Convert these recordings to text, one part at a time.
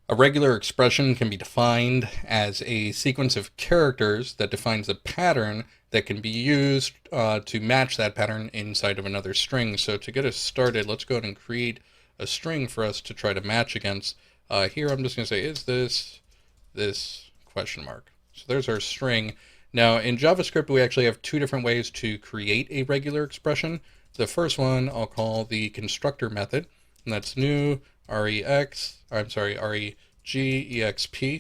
A regular expression can be defined as a sequence of characters that defines a pattern that can be used to match that pattern inside of another string. So to get us started, let's go ahead and create a string for us to try to match against. Here I'm just going to say, is this question mark? So there's our string. Now in JavaScript, we actually have two different ways to create a regular expression. The first one I'll call the constructor method, and that's new regexp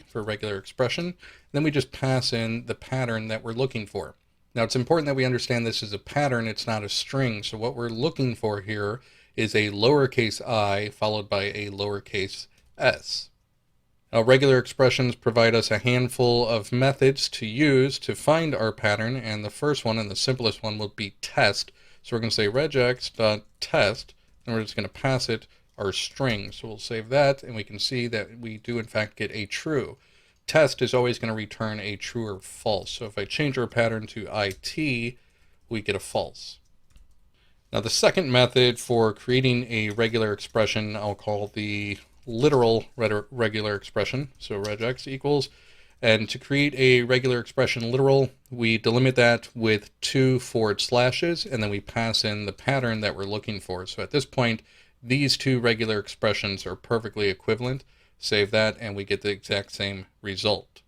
for regular expression. Then we just pass in the pattern that we're looking for. Now it's important that we understand this is a pattern, it's not a string. So what we're looking for here is a lowercase I followed by a lowercase s. Now, regular expressions provide us a handful of methods to use to find our pattern, and the first one and the simplest one will be test. So we're going to say regex.test, and we're just going to pass it our string. So we'll save that, and we can see that we do in fact get a true. Test is always going to return a true or false. So if I change our pattern to it, we get a false. Now the second method for creating a regular expression, I'll call the literal regular expression. So regex equals, and to create a regular expression literal, we delimit that with 2 forward slashes, and then we pass in the pattern that we're looking for. So at this point, these two regular expressions are perfectly equivalent. Save that, and we get the exact same result.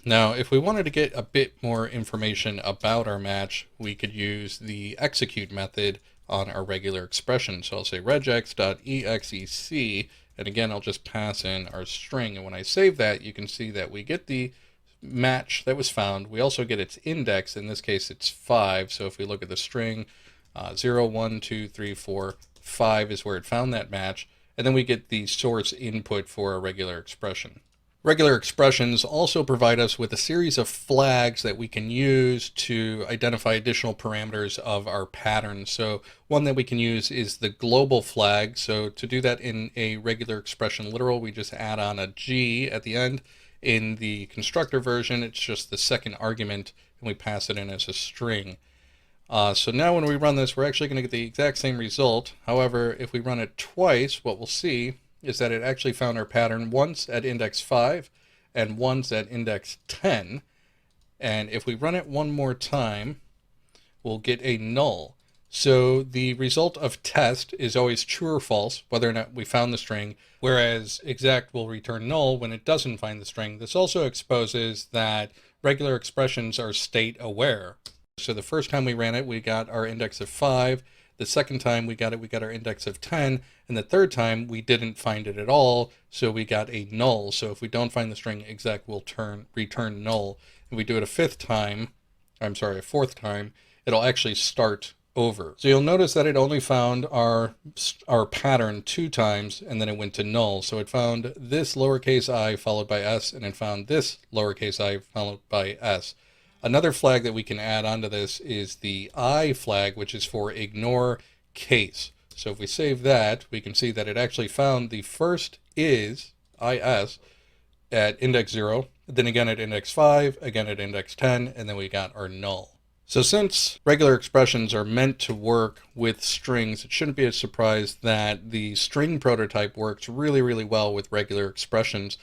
Now, if we wanted to get a bit more information about our match, we could use the execute method on our regular expression. So I'll say regex.exec, and again, I'll just pass in our string. And when I save that, you can see that we get the match that was found. We also get its index. In this case, it's 5. So if we look at the string, 0, 1, 2, 3, 4, 5 is where it found that match. And then we get the source input for a regular expression. Regular expressions also provide us with a series of flags that we can use to identify additional parameters of our pattern. So one that we can use is the global flag. So to do that in a regular expression literal, we just add on a G at the end. In the constructor version, it's just the second argument, and we pass it in as a string. So now when we run this, we're actually going to get the exact same result. However, if we run it twice, what we'll see is that it actually found our pattern once at index 5 and once at index 10. And if we run it one more time, we'll get a null. So the result of test is always true or false, whether or not we found the string, whereas exact will return null when it doesn't find the string. This also exposes that regular expressions are state aware. So the first time we ran it, we got our index of 5. The second time we got it, we got our index of 10. And the third time, we didn't find it at all, so we got a null. So if we don't find the string, exec will return null. If we do it a fourth time, it'll actually start over. So you'll notice that it only found our pattern 2 times, and then it went to null. So it found this lowercase I followed by s, and it found this lowercase I followed by s. Another flag that we can add onto this is the I flag, which is for ignore case. So if we save that, we can see that it actually found the first is is at index 0, then again at index 5, again at index 10, and then we got our null. So since regular expressions are meant to work with strings, it shouldn't be a surprise that the string prototype works really, really well with regular expressions.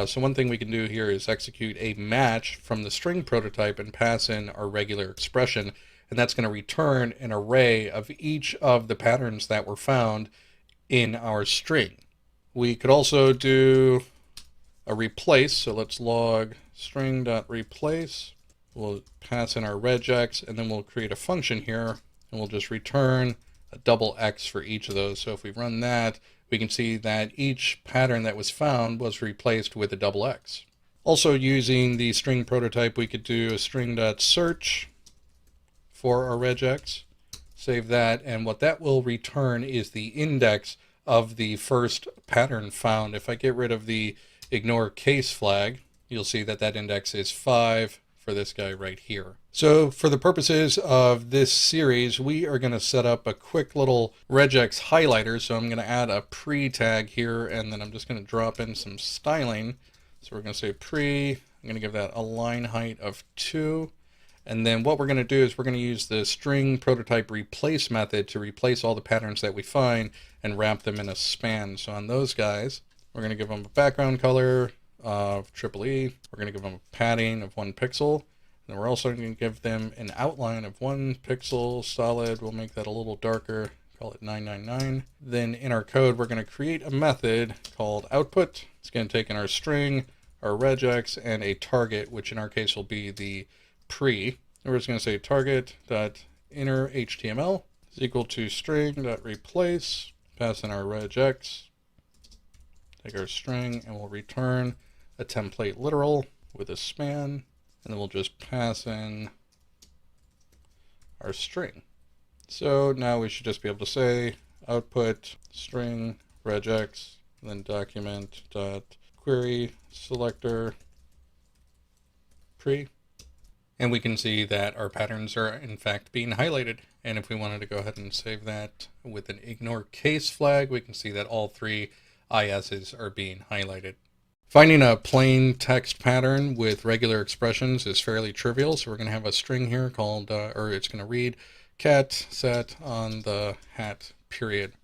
So one thing we can do here is execute a match from the string prototype and pass in our regular expression, and that's going to return an array of each of the patterns that were found in our string. We could also do a replace, so let's log string.replace. We'll pass in our regex, and then we'll create a function here, and we'll just return a double X for each of those. So if we run that, we can see that each pattern that was found was replaced with a double X. Also using the string prototype, we could do a string.search for our regex, save that, and what that will return is the index of the first pattern found. If I get rid of the ignore case flag, you'll see that that index is 5 for this guy right here. So for the purposes of this series, we are going to set up a quick little regex highlighter. So I'm going to add a pre tag here, and then I'm just going to drop in some styling. So we're going to say pre, I'm going to give that a line height of 2. And then what we're going to do is we're going to use the string prototype replace method to replace all the patterns that we find and wrap them in a span. So on those guys, We're going to give them a background color of EEE. We're going to give them a padding of 1 pixel. And we're also going to give them an outline of 1 pixel solid. We'll make that a little darker, call it 999. Then in our code, we're going to create a method called output. It's going to take in our string, our regex, and a target, which in our case will be the pre. And we're just going to say target.innerHTML is equal to string.replace, pass in our regex, take our string, and we'll return a template literal with a span, and then we'll just pass in our string. So now we should just be able to say output string regex, and then document dot query selector pre. And we can see that our patterns are in fact being highlighted. And if we wanted to go ahead and save that with an ignore case flag, we can see that all 3 ISs are being highlighted. Finding a plain text pattern with regular expressions is fairly trivial. So we're going to have a string here called, or it's going to read cat sat on the hat period.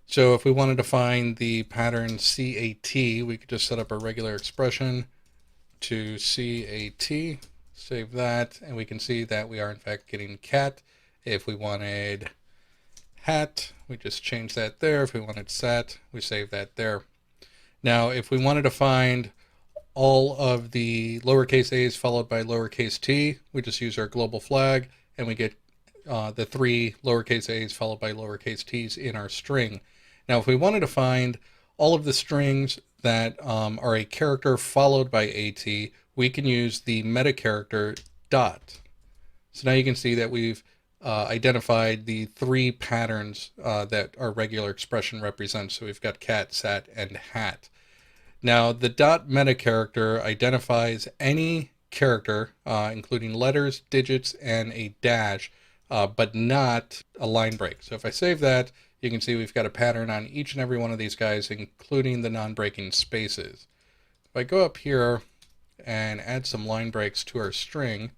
So if we wanted to find the pattern CAT, we could just set up a regular expression to CAT, save that, and we can see that we are in fact getting cat. If we wanted hat, we just change that there. If we wanted sat, we save that there. Now, if we wanted to find all of the lowercase a's followed by lowercase t, we just use our global flag, and we get the 3 lowercase a's followed by lowercase t's in our string. Now, if we wanted to find all of the strings that are a character followed by AT, we can use the meta character dot. So now you can see that we've identified the 3 patterns that our regular expression represents. So we've got cat, sat, and hat. Now, the dot meta character identifies any character, including letters, digits, and a dash, but not a line break. So if I save that, you can see we've got a pattern on each and every one of these guys, including the non-breaking spaces. If I go up here and add some line breaks to our string,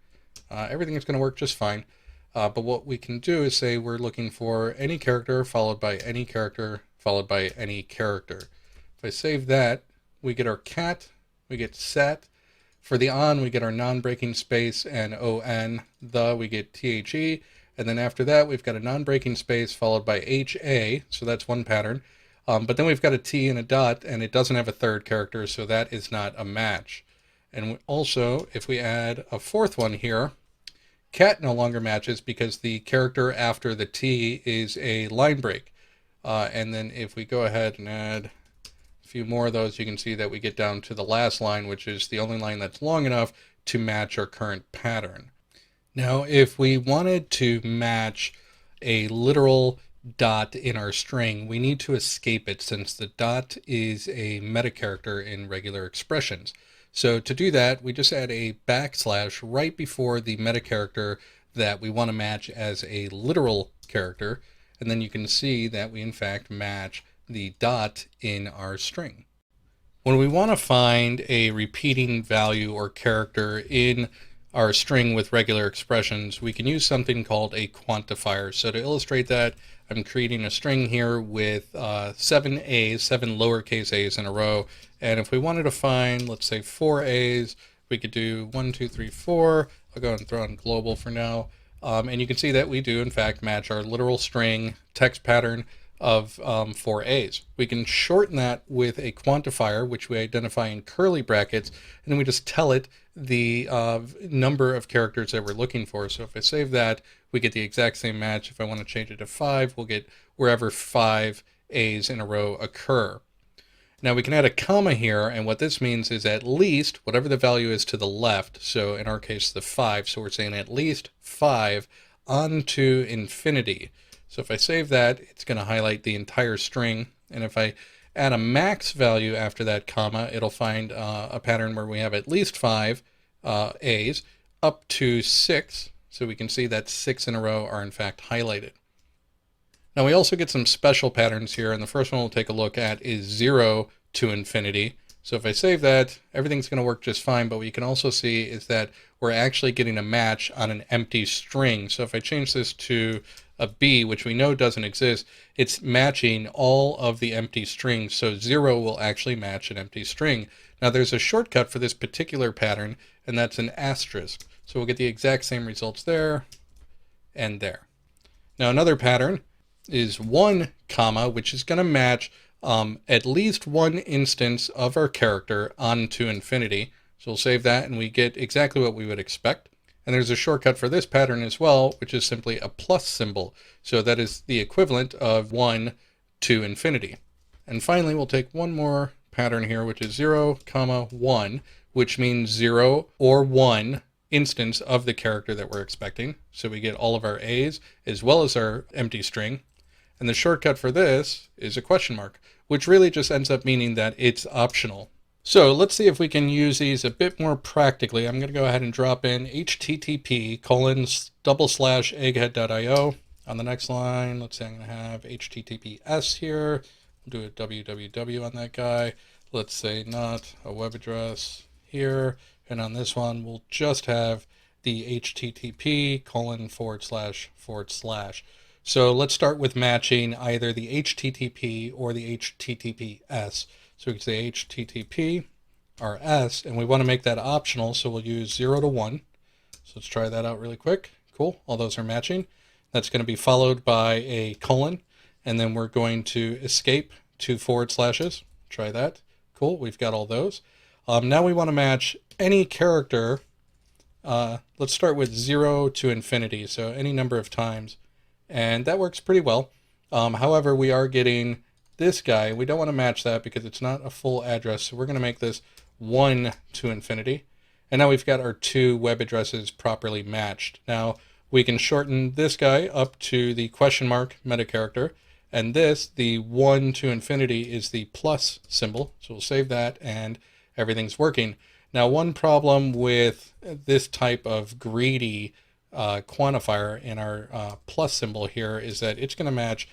everything is going to work just fine. But what we can do is say we're looking for any character followed by any character followed by any character. If I save that, we get our cat, we get sat. For the on, we get our non-breaking space and on. The, we get the. And then after that, we've got a non-breaking space followed by ha. So that's one pattern. But then we've got a t and a dot, and it doesn't have a third character, so that is not a match. And also, if we add a 4th one here, cat no longer matches because the character after the T is a line break. And then if we go ahead and add a few more of those, you can see that we get down to the last line, which is the only line that's long enough to match our current pattern. Now, if we wanted to match a literal dot in our string, we need to escape it since the dot is a meta character in regular expressions. So to do that, we just add a backslash right before the meta character that we want to match as a literal character. And then you can see that we in fact match the dot in our string. When we want to find a repeating value or character in our string with regular expressions, we can use something called a quantifier. So to illustrate that, I'm creating a string here with 7 A's, 7 lowercase a's in a row. And if we wanted to find, let's say 4 A's, we could do 1, 2, 3, 4. I'll go ahead and throw in global for now. And you can see that we do in fact match our literal string text pattern of 4 A's. We can shorten that with a quantifier, which we identify in curly brackets, and then we just tell it the number of characters that we're looking for. So if I save that, we get the exact same match. If I want to change it to 5, we'll get wherever 5 A's in a row occur. Now we can add a comma here, and what this means is at least whatever the value is to the left, so in our case the 5, so we're saying at least 5 onto infinity. So if I save that, it's going to highlight the entire string, and if I add a max value after that comma, it'll find a pattern where we have at least 5 A's up to 6, so we can see that 6 in a row are in fact highlighted. Now we also get some special patterns here, and the first one we'll take a look at is 0 to infinity. So if I save that, everything's going to work just fine. But what you can also see is that we're actually getting a match on an empty string. So if I change this to a B, which we know doesn't exist, it's matching all of the empty strings. So 0 will actually match an empty string. Now there's a shortcut for this particular pattern, and that's an asterisk. So we'll get the exact same results there and there. Now another pattern is 1 comma, which is going to match at least one instance of our character onto infinity. So we'll save that and we get exactly what we would expect. And there's a shortcut for this pattern as well, which is simply a plus symbol. So that is the equivalent of 1 to infinity. And finally, we'll take one more pattern here, which is 0, comma 1, which means 0 or 1 instance of the character that we're expecting. So we get all of our A's as well as our empty string. And the shortcut for this is a question mark, which really just ends up meaning that it's optional. So let's see if we can use these a bit more practically. I'm going to go ahead and drop in http://egghead.io. On the next line, let's say I'm going to have https here. We'll do a www on that guy. Let's say not a web address here. And on this one, we'll just have the http://. So let's start with matching either the HTTP or the HTTPS. So we can say HTTP RS, and we want to make that optional, so we'll use 0 to 1. So let's try that out really quick. Cool, all those are matching. That's going to be followed by a colon, and then we're going to escape 2 forward slashes. Try that. Cool, we've got all those. Now we want to match any character. Let's start with 0 to infinity, so any number of times. And that works pretty well. However, we are getting this guy. We don't want to match that because it's not a full address. So we're going to make this 1 to infinity. And now we've got our 2 web addresses properly matched. Now we can shorten this guy up to the question mark meta character. And this, the 1 to infinity, is the plus symbol. So we'll save that and everything's working. Now one problem with this type of greedy quantifier in our plus symbol here is that it's going to match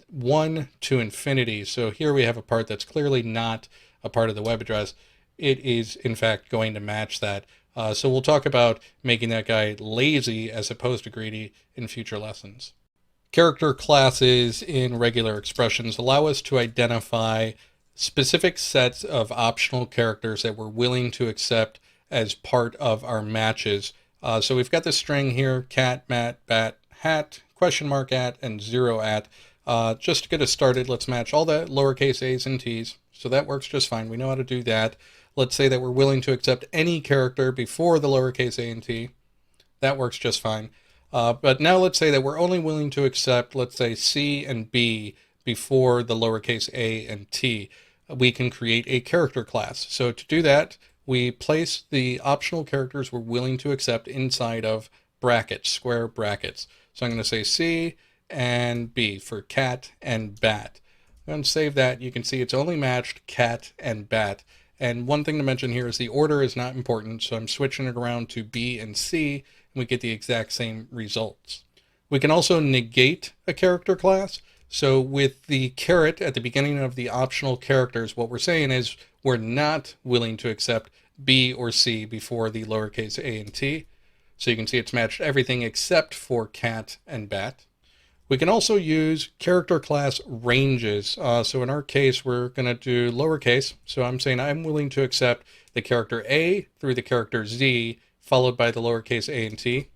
1 to infinity. So here we have a part that's clearly not a part of the web address. It is in fact going to match that. So we'll talk about making that guy lazy as opposed to greedy in future lessons. Character classes in regular expressions allow us to identify specific sets of optional characters that we're willing to accept as part of our matches. So we've got this string here, cat, mat, bat, hat, question mark at, and 0 at. Just to get us started, let's match all the lowercase a's and t's. So that works just fine. We know how to do that. Let's say that we're willing to accept any character before the lowercase a and t. That works just fine. But now let's say that we're only willing to accept, let's say, C and B before the lowercase a and t. We can create a character class. So to do that, we place the optional characters we're willing to accept inside of brackets, square brackets. So I'm going to say C and B for cat and bat. I'm going to save that. You can see it's only matched cat and bat. And one thing to mention here is the order is not important, so I'm switching it around to B and C, and we get the exact same results. We can also negate a character class. So with the caret at the beginning of the optional characters, what we're saying is we're not willing to accept B or C before the lowercase a and t. So you can see it's matched everything except for cat and bat. We can also use character class ranges. So in our case, we're going to do lowercase. So I'm saying I'm willing to accept the character A through the character Z, followed by the lowercase a and t.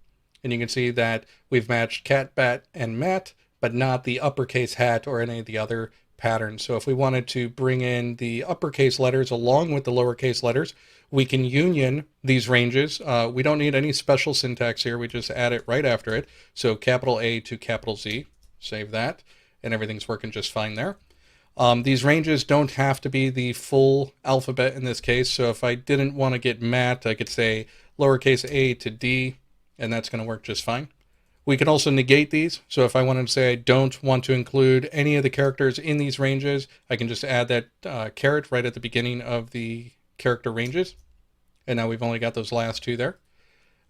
And you can see that we've matched cat, bat, and mat, but not the uppercase hat or any of the other patterns. So if we wanted to bring in the uppercase letters along with the lowercase letters, we can union these ranges. We don't need any special syntax here. We just add it right after it. So capital A to capital Z, save that, and everything's working just fine there. These ranges don't have to be the full alphabet in this case. So if I didn't want to get mat, I could say lowercase a to D, and that's going to work just fine. We can also negate these. So if I wanted to say I don't want to include any of the characters in these ranges, I can just add that caret right at the beginning of the character ranges. And now we've only got those last 2 there.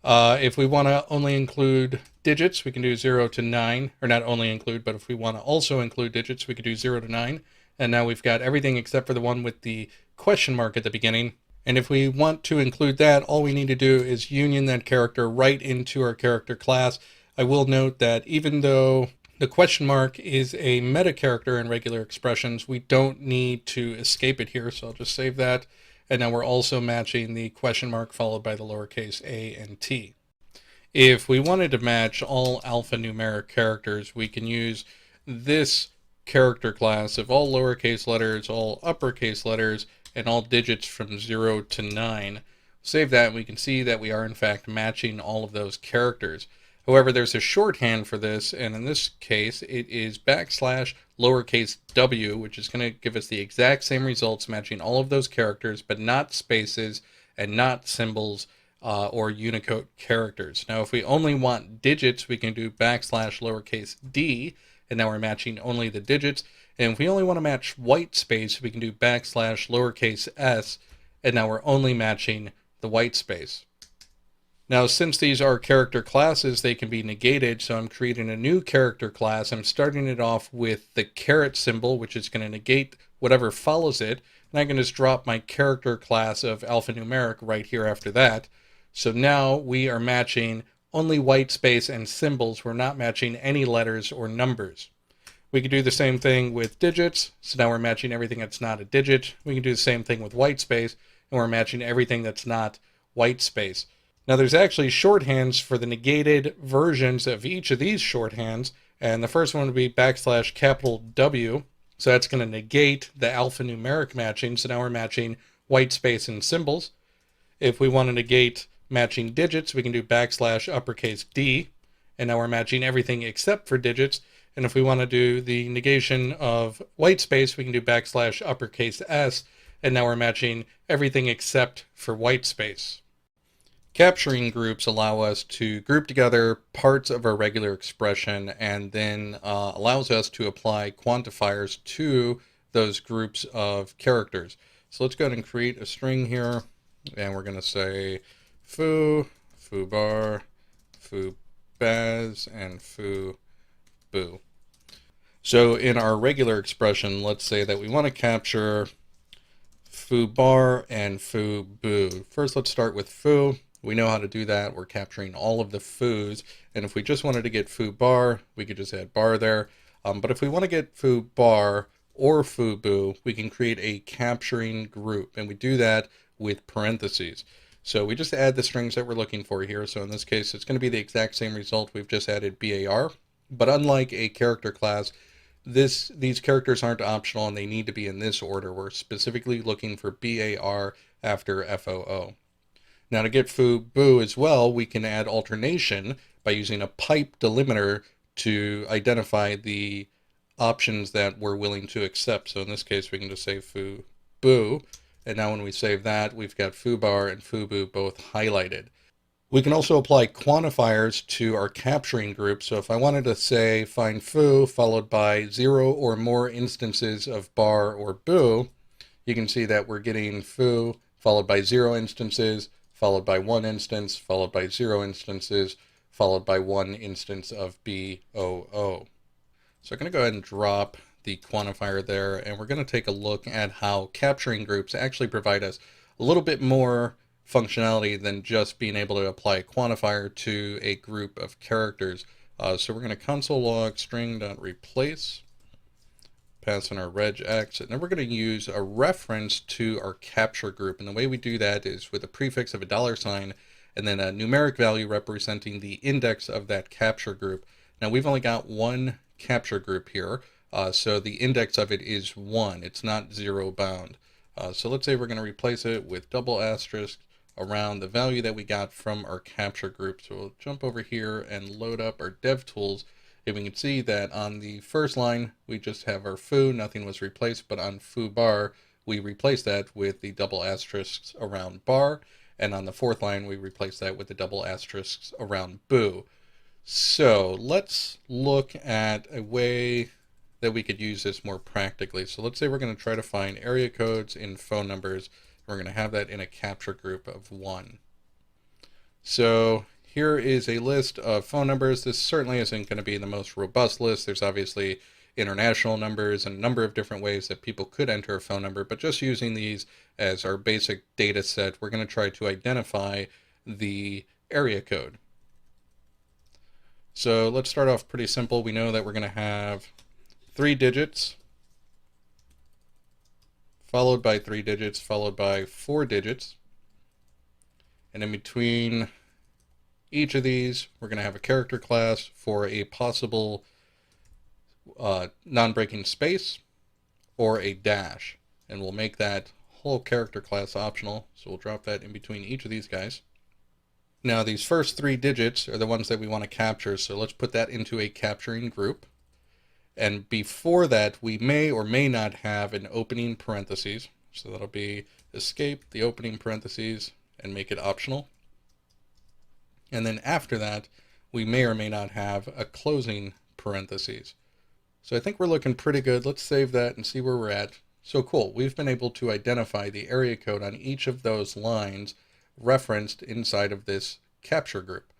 If we want to only include digits, we can do 0 to 9, or not only include, but if we want to also include digits, we could do 0 to 9. And now we've got everything except for the one with the question mark at the beginning. And if we want to include that, all we need to do is union that character right into our character class. I will note that even though the question mark is a meta character in regular expressions, we don't need to escape it here. So I'll just save that. And now we're also matching the question mark followed by the lowercase a and t. If we wanted to match all alphanumeric characters, we can use this character class of all lowercase letters, all uppercase letters, and all digits from 0 to 9. Save that and we can see that we are in fact matching all of those characters. However, there's a shorthand for this, and in this case it is backslash lowercase w, which is going to give us the exact same results matching all of those characters, but not spaces and not symbols or Unicode characters. Now if we only want digits, we can do backslash lowercase d, and now we're matching only the digits. And if we only want to match white space, we can do backslash lowercase s, and now we're only matching the white space. Now, since these are character classes, they can be negated, so I'm creating a new character class. I'm starting it off with the caret symbol, which is going to negate whatever follows it, and I can just drop my character class of alphanumeric right here after that. So now we are matching only white space and symbols. We're not matching any letters or numbers. We can do the same thing with digits. So now we're matching everything that's not a digit. We can do the same thing with white space, and we're matching everything that's not white space. Now there's actually shorthands for the negated versions of each of these shorthands, and the first one would be backslash capital W. So that's going to negate the alphanumeric matching. So now we're matching white space and symbols. If we want to negate matching digits, we can do backslash uppercase D, and now we're matching everything except for digits. And if we want to do the negation of white space, we can do backslash uppercase S, and now we're matching everything except for white space. Capturing groups allow us to group together parts of our regular expression and then allows us to apply quantifiers to those groups of characters. So let's go ahead and create a string here, and we're going to say foo, foo bar, foo baz, and foo boo. So in our regular expression, let's say that we want to capture foo bar and foo boo. First, let's start with foo. We know how to do that. We're capturing all of the foos. And if we just wanted to get foo bar, we could just add bar there. But if we want to get foo bar or foo boo, we can create a capturing group. And we do that with parentheses. So we just add the strings that we're looking for here. So in this case, it's going to be the exact same result. We've just added bar. But unlike a character class, these characters aren't optional and they need to be in this order. We're specifically looking for bar after foo. Now to get foo boo as well, we can add alternation by using a pipe delimiter to identify the options that we're willing to accept. So in this case, we can just say foo boo. And now when we save that, we've got foo bar and foo boo both highlighted. We can also apply quantifiers to our capturing group. So if I wanted to say find foo followed by 0 or more instances of bar or boo, you can see that we're getting foo followed by 0 instances, followed by 1 instance, followed by 0 instances, followed by 1 instance of BOO. So I'm going to go ahead and drop the quantifier there, and we're going to take a look at how capturing groups actually provide us a little bit more functionality than just being able to apply a quantifier to a group of characters. So we're going to console log string.replace, pass in our regex, and then we're going to use a reference to our capture group. And the way we do that is with a prefix of a $, and then a numeric value representing the index of that capture group. Now we've only got one capture group here, so the index of it is 1. It's not 0 bound. So let's say we're going to replace it with double asterisk around the value that we got from our capture group. So we'll jump over here and load up our DevTools. And we can see that on the first line, we just have our foo, nothing was replaced, but on foo bar, we replaced that with the double asterisks around bar. And on the fourth line, we replaced that with the double asterisks around boo. So let's look at a way that we could use this more practically. So let's say we're going to try to find area codes in phone numbers. We're going to have that in a capture group of 1. So here is a list of phone numbers. This certainly isn't going to be the most robust list. There's obviously international numbers and a number of different ways that people could enter a phone number, but just using these as our basic data set, we're going to try to identify the area code. So let's start off pretty simple. We know that we're going to have 3 digits, followed by 3 digits, followed by 4 digits. And in between each of these, we're going to have a character class for a possible non-breaking space or a dash. And we'll make that whole character class optional. So we'll drop that in between each of these guys. Now these first 3 digits are the ones that we want to capture. So let's put that into a capturing group. And before that, we may or may not have an opening parentheses. So that'll be escape the opening parentheses and make it optional. And then after that, we may or may not have a closing parentheses. So I think we're looking pretty good. Let's save that and see where we're at. So cool. We've been able to identify the area code on each of those lines referenced inside of this capture group.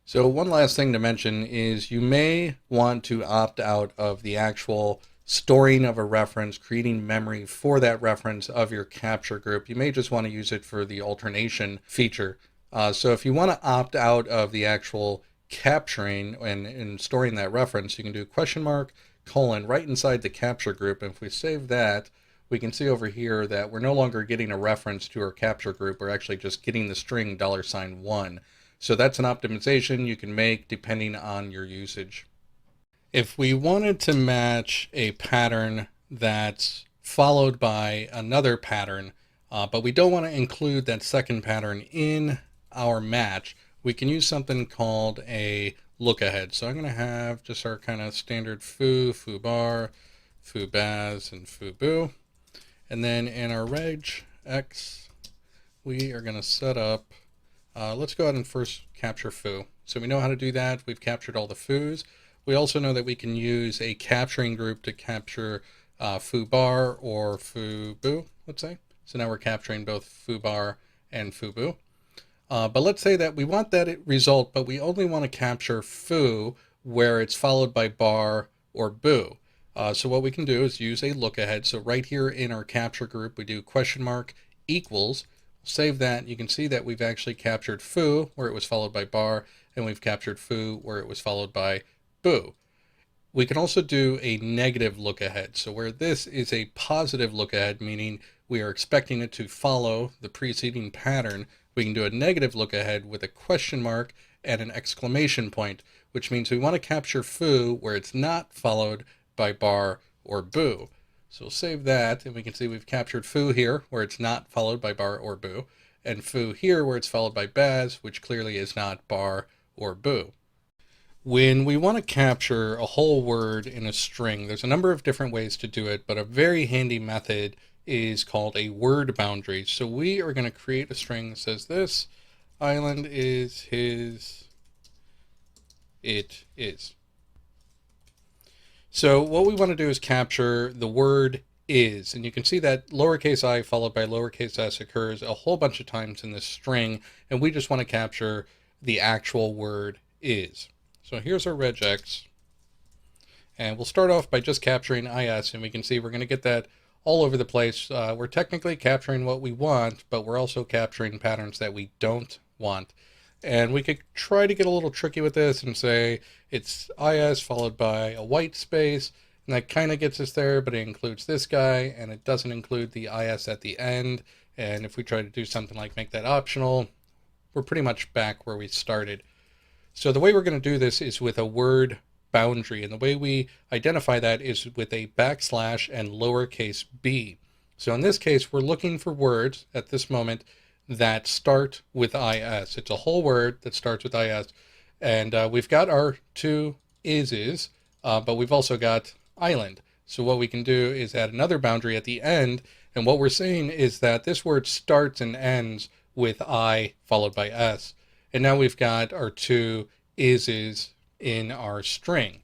So one last thing to mention is you may want to opt out of the actual storing of a reference, creating memory for that reference of your capture group. You may just want to use it for the alternation feature. So if you want to opt out of the actual capturing and storing that reference, you can do question mark, colon, right inside the capture group. And if we save that, we can see over here that we're no longer getting a reference to our capture group. We're actually just getting the string $1. So that's an optimization you can make depending on your usage. If we wanted to match a pattern that's followed by another pattern, but we don't want to include that second pattern in our match, we can use something called a look ahead. So I'm going to have just our kind of standard foo, foo bar, foo baz, and foo boo. And then in our regex, we are going to set up, let's go ahead and first capture foo. So we know how to do that. We've captured all the foos. We also know that we can use a capturing group to capture foo bar or foo boo, let's say. So now we're capturing both foo bar and foo boo. But let's say that we want that result, but we only want to capture foo where it's followed by bar or boo. So what we can do is use a look ahead. So right here in our capture group, we do question mark equals. Save that. You can see that we've actually captured foo where it was followed by bar, and we've captured foo where it was followed by boo. We can also do a negative look ahead. So where this is a positive look ahead, meaning we are expecting it to follow the preceding pattern, we can do a negative look ahead with a question mark and an exclamation point, which means we want to capture foo where it's not followed by bar or boo. So we'll save that, and we can see we've captured foo here where it's not followed by bar or boo, and foo here where it's followed by baz, which clearly is not bar or boo. When we want to capture a whole word in a string, there's a number of different ways to do it, but a very handy method is called a word boundary. So we are going to create a string that says this island is his, it is. So what we want to do is capture the word is, and you can see that lowercase I followed by lowercase s occurs a whole bunch of times in this string, and we just want to capture the actual word is. So here's our regex, and we'll start off by just capturing is, and we can see we're going to get that all over the place. We're technically capturing what we want, but we're also capturing patterns that we don't want. And we could try to get a little tricky with this and say it's is followed by a white space, and that kind of gets us there, but it includes this guy, and it doesn't include the is at the end. And if we try to do something like make that optional, we're pretty much back where we started. So the way we're going to do this is with a word boundary, and the way we identify that is with a backslash and lowercase b. So in this case, we're looking for words at this moment that start with is. It's a whole word that starts with is, and we've got our two ises, but we've also got island. So what we can do is add another boundary at the end, and what we're saying is that this word starts and ends with I followed by s. And now we've got our two ises in our string.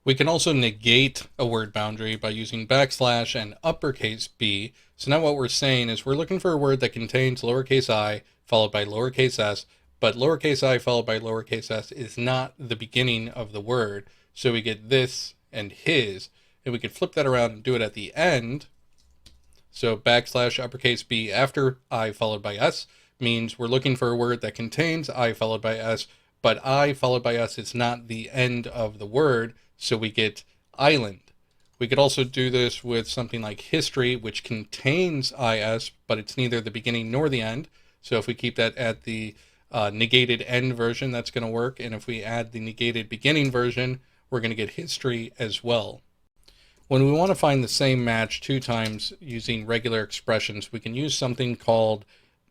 We can also negate a word boundary by using backslash and uppercase b. So now what we're saying is we're looking for a word that contains lowercase I followed by lowercase s, but lowercase I followed by lowercase s is not the beginning of the word. So we get this and his, and we could flip that around and do it at the end. So backslash uppercase B after I followed by S means we're looking for a word that contains I followed by S, but I followed by S is not the end of the word, so we get island. We could also do this with something like history, which contains IS, but it's neither the beginning nor the end. So if we keep that at the negated end version, that's going to work. And if we add the negated beginning version, we're going to get history as well. When we want to find the same match 2 times using regular expressions, we can use something called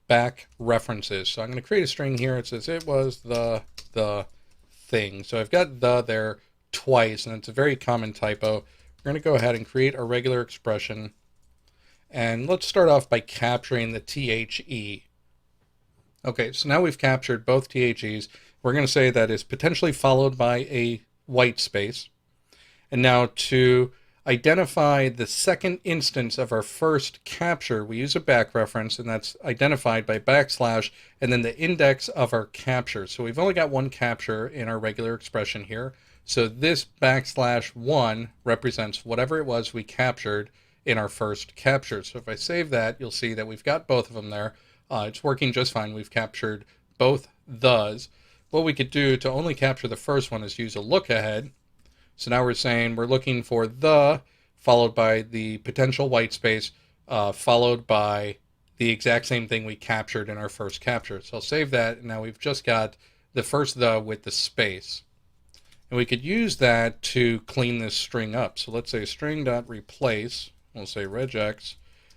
back references. So I'm going to create a string here. It says it was the thing. So I've got the there twice, and it's a very common typo. We're going to go ahead and create a regular expression. And let's start off by capturing the THE. Okay, so now we've captured both THEs. We're going to say that is potentially followed by a white space. And now to identify the second instance of our first capture, we use a back reference, and that's identified by backslash and then the index of our capture. So we've only got one capture in our regular expression here. So this \1 represents whatever it was we captured in our first capture. So if I save that, you'll see that we've got both of them there. It's working just fine. We've captured both thes. What we could do to only capture the first one is use a look ahead. So now we're saying we're looking for the followed by the potential white space followed by the exact same thing we captured in our first capture. So I'll save that, and now we've just got the first the with the space. And we could use that to clean this string up. So let's say string.replace, we'll say regex,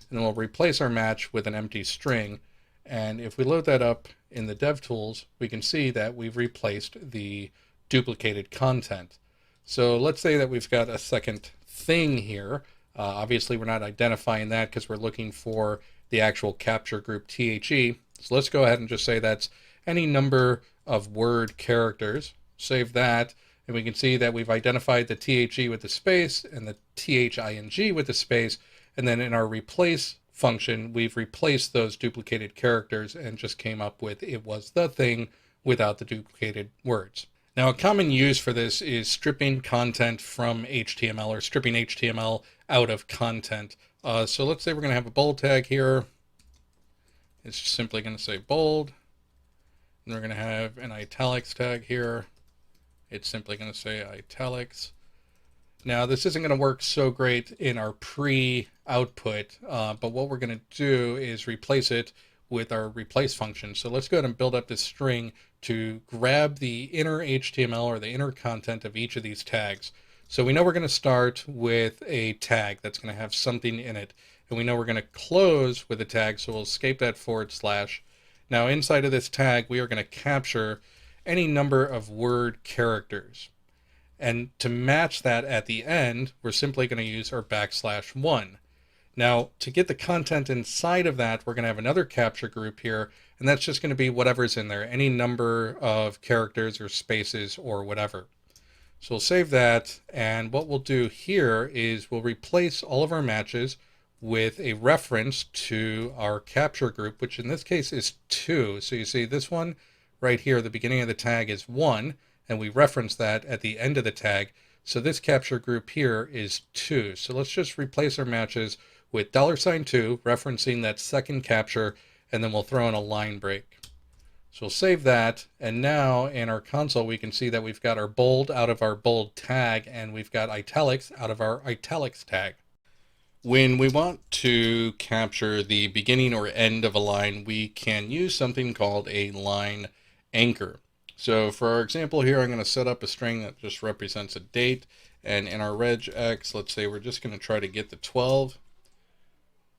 and then we'll replace our match with an empty string. And if we load that up in the DevTools, we can see that we've replaced the duplicated content. So let's say that we've got a second thing here. Obviously, we're not identifying that because we're looking for the actual capture group THE. So let's go ahead and just say that's any number of word characters. Save that, and we can see that we've identified the THE with the space and the THING with the space. And then in our replace function, we've replaced those duplicated characters and just came up with it was the thing without the duplicated words. Now, a common use for this is stripping content from HTML or stripping HTML out of content. So let's say we're going to have a bold tag here. It's simply going to say bold. And we're going to have an italics tag here. It's simply going to say italics. Now, this isn't going to work so great in our pre-output, but what we're going to do is replace it with our replace function. So let's go ahead and build up this string to grab the inner HTML or the inner content of each of these tags. So we know we're going to start with a tag that's going to have something in it. And we know we're going to close with a tag, so we'll escape that /. Now inside of this tag, we are going to capture any number of word characters. And to match that at the end, we're simply going to use our \1. Now, to get the content inside of that, we're going to have another capture group here, and that's just going to be whatever's in there, any number of characters or spaces or whatever. So we'll save that, and what we'll do here is we'll replace all of our matches with a reference to our capture group, which in this case is 2. So you see this one right here, the beginning of the tag is 1, and we reference that at the end of the tag. So this capture group here is 2. So let's just replace our matches with $2, referencing that second capture, and then we'll throw in a line break. So we'll save that, and now in our console we can see that we've got our bold out of our bold tag, and we've got italics out of our italics tag. When we want to capture the beginning or end of a line, we can use something called a line anchor. So for our example here, I'm going to set up a string that just represents a date, and in our regex, let's say we're just going to try to get the 12.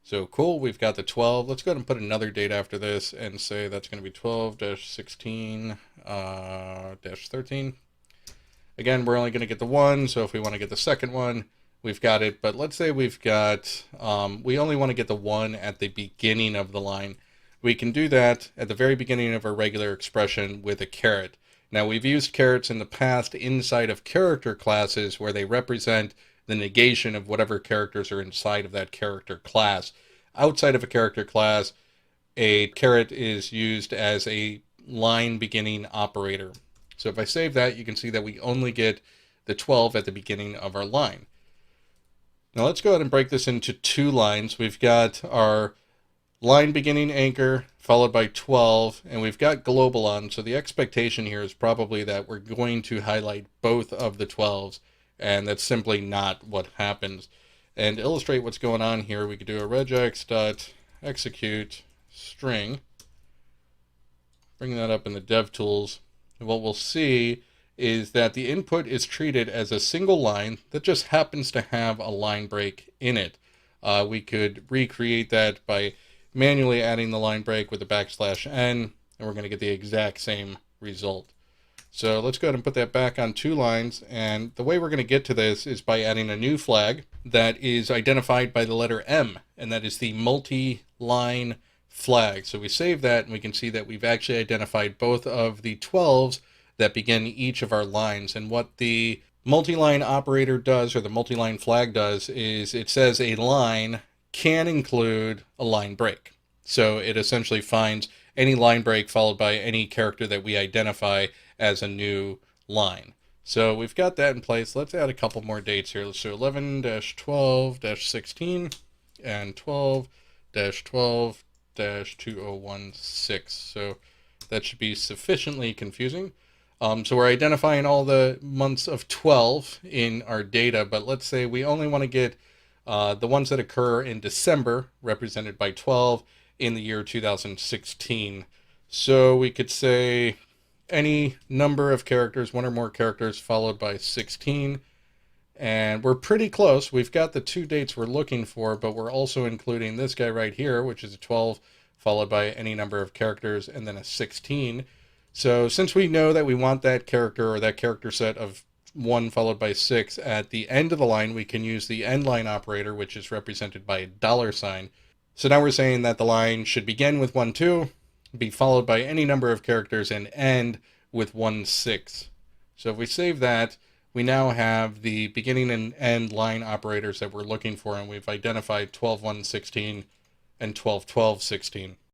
So cool, we've got the 12. Let's go ahead and put another date after this and say that's going to be 12-16-13. Again, we're only going to get the 1, so if we want to get the second one, we've got it. But let's say we've got, we only want to get the 1 at the beginning of the line. We can do that at the very beginning of our regular expression with a caret. Now, we've used carets in the past inside of character classes where they represent the negation of whatever characters are inside of that character class. Outside of a character class, a caret is used as a line beginning operator. So if I save that, you can see that we only get the 12 at the beginning of our line. Now let's go ahead and break this into 2 lines. We've got our line beginning anchor followed by 12, and we've got global on, so the expectation here is probably that we're going to highlight both of the 12s, and that's simply not what happens. And to illustrate what's going on here, we could do a regex.execute string, bring that up in the DevTools, and what we'll see is that the input is treated as a single line that just happens to have a line break in it. We could recreate that by manually adding the line break with a \n, and we're going to get the exact same result. So let's go ahead and put that back on 2 lines, and the way we're going to get to this is by adding a new flag that is identified by the letter M, and that is the multi-line flag. So we save that, and we can see that we've actually identified both of the 12s that begin each of our lines. And what the multi-line operator does, or the multi-line flag does, is it says a line can include a line break. So it essentially finds any line break followed by any character that we identify as a new line. So we've got that in place. Let's add a couple more dates here. Let's do 11-12-16 and 12-12-2016. So that should be sufficiently confusing. So we're identifying all the months of 12 in our data, but let's say we only want to get the ones that occur in December, represented by 12, in the year 2016. So we could say any number of characters, 1 or more characters, followed by 16. And we're pretty close. We've got the 2 dates we're looking for, but we're also including this guy right here, which is a 12, followed by any number of characters, and then a 16. So since we know that we want that character or that character set of 1 followed by 6 at the end of the line, we can use the end line operator, which is represented by a $. So now we're saying that the line should begin with 1, 2, be followed by any number of characters, and end with 1, 6. So if we save that, we now have the beginning and end line operators that we're looking for, and we've identified 12, 1, 16 and 12, 12, 16.